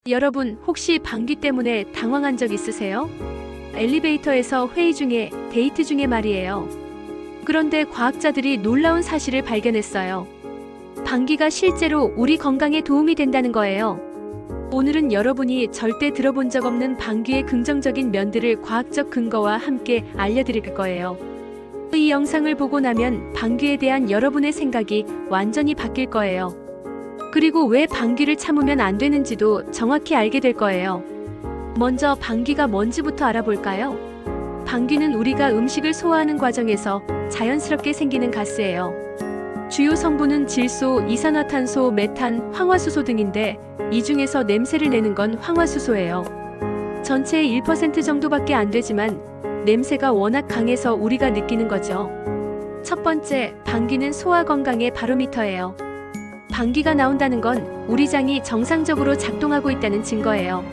여러분, 혹시 방귀 때문에 당황한 적 있으세요? 엘리베이터에서 회의 중에, 데이트 중에 말이에요. 그런데 과학자들이 놀라운 사실을 발견했어요. 방귀가 실제로 우리 건강에 도움이 된다는 거예요. 오늘은 여러분이 절대 들어본 적 없는 방귀의 긍정적인 면들을 과학적 근거와 함께 알려드릴 거예요. 이 영상을 보고 나면 방귀에 대한 여러분의 생각이 완전히 바뀔 거예요. 그리고 왜 방귀를 참으면 안 되는지도 정확히 알게 될 거예요. 먼저 방귀가 뭔지부터 알아볼까요? 방귀는 우리가 음식을 소화하는 과정에서 자연스럽게 생기는 가스예요. 주요 성분은 질소, 이산화탄소, 메탄, 황화수소 등인데 이 중에서 냄새를 내는 건 황화수소예요. 전체의 1% 정도밖에 안 되지만 냄새가 워낙 강해서 우리가 느끼는 거죠. 첫 번째, 방귀는 소화 건강의 바로미터예요. 방귀가 나온다는 건 우리 장이 정상적으로 작동하고 있다는 증거예요.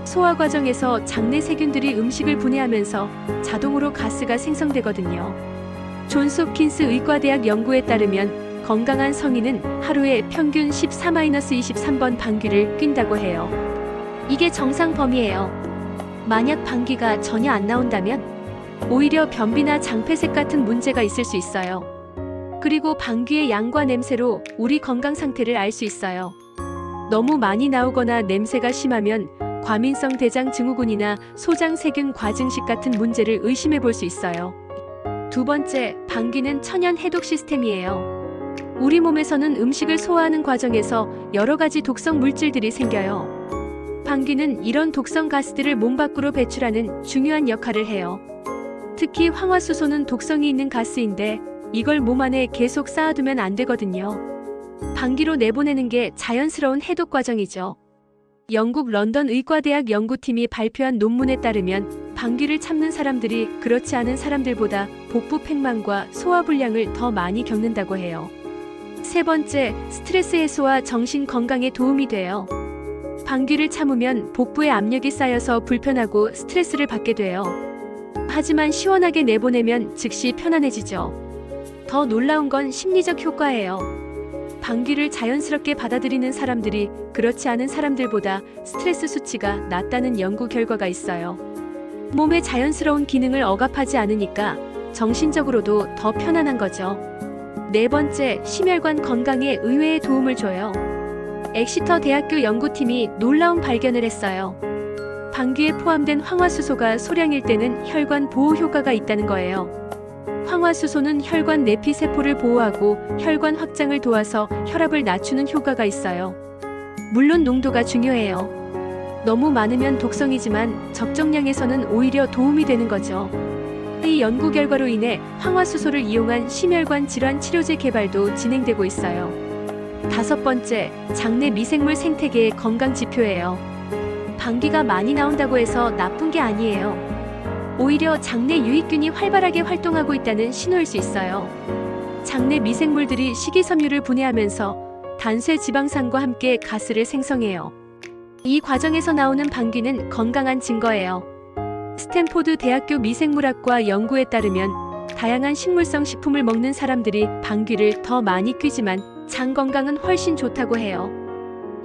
소화 과정에서 장내 세균들이 음식을 분해하면서 자동으로 가스가 생성되거든요. 존스 홉킨스 의과대학 연구에 따르면 건강한 성인은 하루에 평균 14-23번 방귀를 뀐다고 해요. 이게 정상 범위예요. 만약 방귀가 전혀 안 나온다면 오히려 변비나 장폐색 같은 문제가 있을 수 있어요. 그리고 방귀의 양과 냄새로 우리 건강 상태를 알 수 있어요. 너무 많이 나오거나 냄새가 심하면 과민성 대장 증후군이나 소장세균 과증식 같은 문제를 의심해 볼 수 있어요. 두 번째, 방귀는 천연 해독 시스템이에요. 우리 몸에서는 음식을 소화하는 과정에서 여러 가지 독성 물질들이 생겨요. 방귀는 이런 독성 가스들을 몸 밖으로 배출하는 중요한 역할을 해요. 특히 황화수소는 독성이 있는 가스인데 이걸 몸 안에 계속 쌓아두면 안 되거든요. 방귀로 내보내는 게 자연스러운 해독 과정이죠. 영국 런던 의과대학 연구팀이 발표한 논문에 따르면 방귀를 참는 사람들이 그렇지 않은 사람들보다 복부 팽만과 소화불량을 더 많이 겪는다고 해요. 세 번째, 스트레스 해소와 정신 건강에 도움이 돼요. 방귀를 참으면 복부에 압력이 쌓여서 불편하고 스트레스를 받게 돼요. 하지만 시원하게 내보내면 즉시 편안해지죠. 더 놀라운 건 심리적 효과예요. 방귀를 자연스럽게 받아들이는 사람들이 그렇지 않은 사람들보다 스트레스 수치가 낮다는 연구 결과가 있어요. 몸의 자연스러운 기능을 억압하지 않으니까 정신적으로도 더 편안한 거죠. 네 번째, 심혈관 건강에 의외의 도움을 줘요. 엑시터 대학교 연구팀이 놀라운 발견을 했어요. 방귀에 포함된 황화수소가 소량일 때는 혈관 보호 효과가 있다는 거예요. 황화수소는 혈관 내피 세포를 보호하고 혈관 확장을 도와서 혈압을 낮추는 효과가 있어요. 물론 농도가 중요해요. 너무 많으면 독성이지만 적정량에서는 오히려 도움이 되는 거죠. 이 연구 결과로 인해 황화수소를 이용한 심혈관 질환 치료제 개발도 진행되고 있어요. 다섯 번째, 장내 미생물 생태계의 건강 지표예요. 방귀가 많이 나온다고 해서 나쁜 게 아니에요. 오히려 장내 유익균이 활발하게 활동하고 있다는 신호일 수 있어요. 장내 미생물들이 식이섬유를 분해하면서 단쇄 지방산과 함께 가스를 생성해요. 이 과정에서 나오는 방귀는 건강한 증거예요. 스탠포드 대학교 미생물학과 연구에 따르면 다양한 식물성 식품을 먹는 사람들이 방귀를 더 많이 뀌지만 장 건강은 훨씬 좋다고 해요.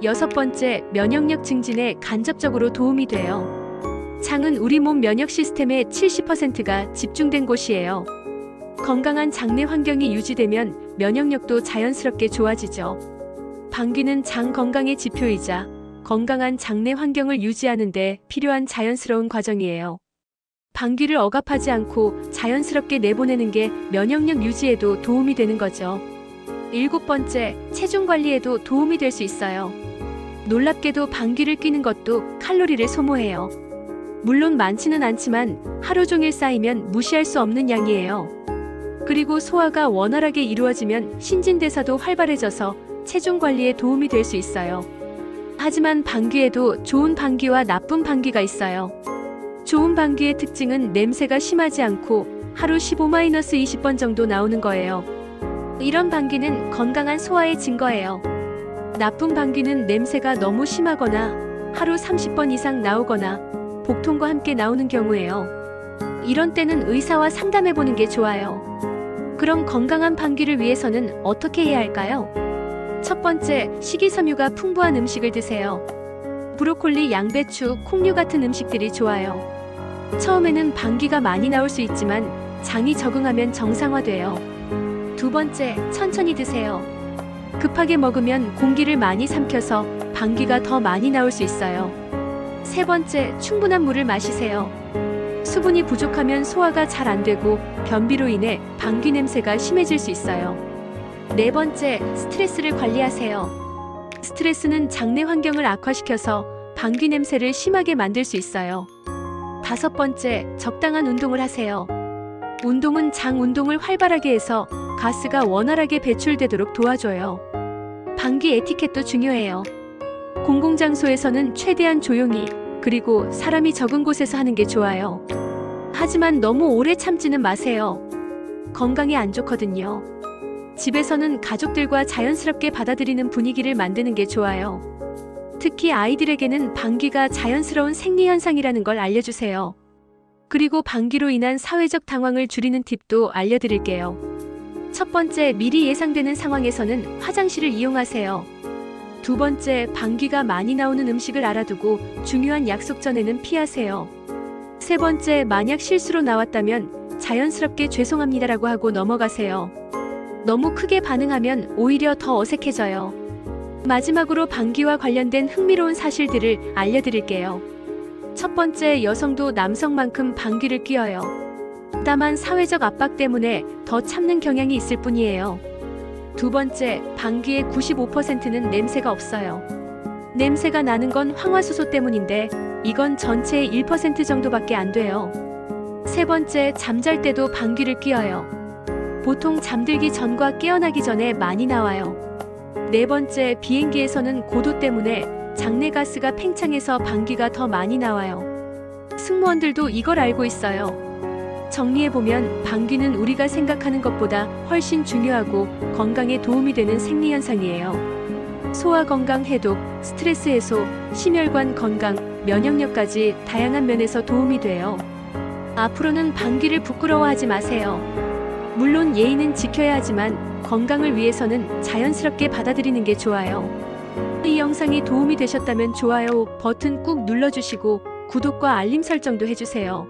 여섯 번째, 면역력 증진에 간접적으로 도움이 돼요. 장은 우리 몸 면역 시스템의 70%가 집중된 곳이에요. 건강한 장내 환경이 유지되면 면역력도 자연스럽게 좋아지죠. 방귀는 장 건강의 지표이자 건강한 장내 환경을 유지하는 데 필요한 자연스러운 과정이에요. 방귀를 억압하지 않고 자연스럽게 내보내는 게 면역력 유지에도 도움이 되는 거죠. 일곱 번째, 체중 관리에도 도움이 될 수 있어요. 놀랍게도 방귀를 뀌는 것도 칼로리를 소모해요. 물론 많지는 않지만 하루 종일 쌓이면 무시할 수 없는 양이에요. 그리고 소화가 원활하게 이루어지면 신진대사도 활발해져서 체중 관리에 도움이 될 수 있어요. 하지만 방귀에도 좋은 방귀와 나쁜 방귀가 있어요. 좋은 방귀의 특징은 냄새가 심하지 않고 하루 15-20번 정도 나오는 거예요. 이런 방귀는 건강한 소화의 증거예요. 나쁜 방귀는 냄새가 너무 심하거나 하루 30번 이상 나오거나 복통과 함께 나오는 경우예요. 이런 때는 의사와 상담해보는 게 좋아요. 그럼 건강한 방귀를 위해서는 어떻게 해야 할까요? 첫 번째, 식이섬유가 풍부한 음식을 드세요. 브로콜리, 양배추, 콩류 같은 음식들이 좋아요. 처음에는 방귀가 많이 나올 수 있지만 장이 적응하면 정상화돼요. 두 번째, 천천히 드세요. 급하게 먹으면 공기를 많이 삼켜서 방귀가 더 많이 나올 수 있어요. 세 번째, 충분한 물을 마시세요. 수분이 부족하면 소화가 잘 안 되고 변비로 인해 방귀 냄새가 심해질 수 있어요. 네 번째, 스트레스를 관리하세요. 스트레스는 장내 환경을 악화시켜서 방귀 냄새를 심하게 만들 수 있어요. 다섯 번째, 적당한 운동을 하세요. 운동은 장 운동을 활발하게 해서 가스가 원활하게 배출되도록 도와줘요. 방귀 에티켓도 중요해요. 공공장소에서는 최대한 조용히, 그리고 사람이 적은 곳에서 하는 게 좋아요. 하지만 너무 오래 참지는 마세요. 건강에 안 좋거든요. 집에서는 가족들과 자연스럽게 받아들이는 분위기를 만드는 게 좋아요. 특히 아이들에게는 방귀가 자연스러운 생리현상이라는 걸 알려주세요. 그리고 방귀로 인한 사회적 당황을 줄이는 팁도 알려드릴게요. 첫 번째, 미리 예상되는 상황에서는 화장실을 이용하세요. 두 번째, 방귀가 많이 나오는 음식을 알아두고 중요한 약속 전에는 피하세요. 세 번째, 만약 실수로 나왔다면 자연스럽게 죄송합니다라고 하고 넘어가세요. 너무 크게 반응하면 오히려 더 어색해져요. 마지막으로 방귀와 관련된 흥미로운 사실들을 알려드릴게요. 첫 번째, 여성도 남성만큼 방귀를 뀌어요. 다만 사회적 압박 때문에 더 참는 경향이 있을 뿐이에요. 두 번째, 방귀의 95%는 냄새가 없어요. 냄새가 나는 건 황화수소 때문인데 이건 전체의 1% 정도밖에 안 돼요. 세 번째, 잠잘 때도 방귀를 뀌어요. 보통 잠들기 전과 깨어나기 전에 많이 나와요. 네 번째, 비행기에서는 고도 때문에 장내 가스가 팽창해서 방귀가 더 많이 나와요. 승무원들도 이걸 알고 있어요. 정리해보면 방귀는 우리가 생각하는 것보다 훨씬 중요하고 건강에 도움이 되는 생리현상이에요. 소화 건강, 해독, 스트레스 해소, 심혈관 건강, 면역력까지 다양한 면에서 도움이 돼요. 앞으로는 방귀를 부끄러워하지 마세요. 물론 예의는 지켜야 하지만 건강을 위해서는 자연스럽게 받아들이는 게 좋아요. 이 영상이 도움이 되셨다면 좋아요 버튼 꾹 눌러주시고 구독과 알림 설정도 해주세요.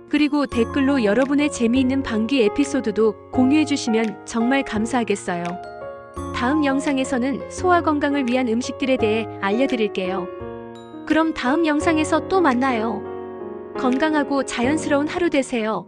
그리고 댓글로 여러분의 재미있는 방귀 에피소드도 공유해주시면 정말 감사하겠어요. 다음 영상에서는 소화 건강을 위한 음식들에 대해 알려드릴게요. 그럼 다음 영상에서 또 만나요. 건강하고 자연스러운 하루 되세요.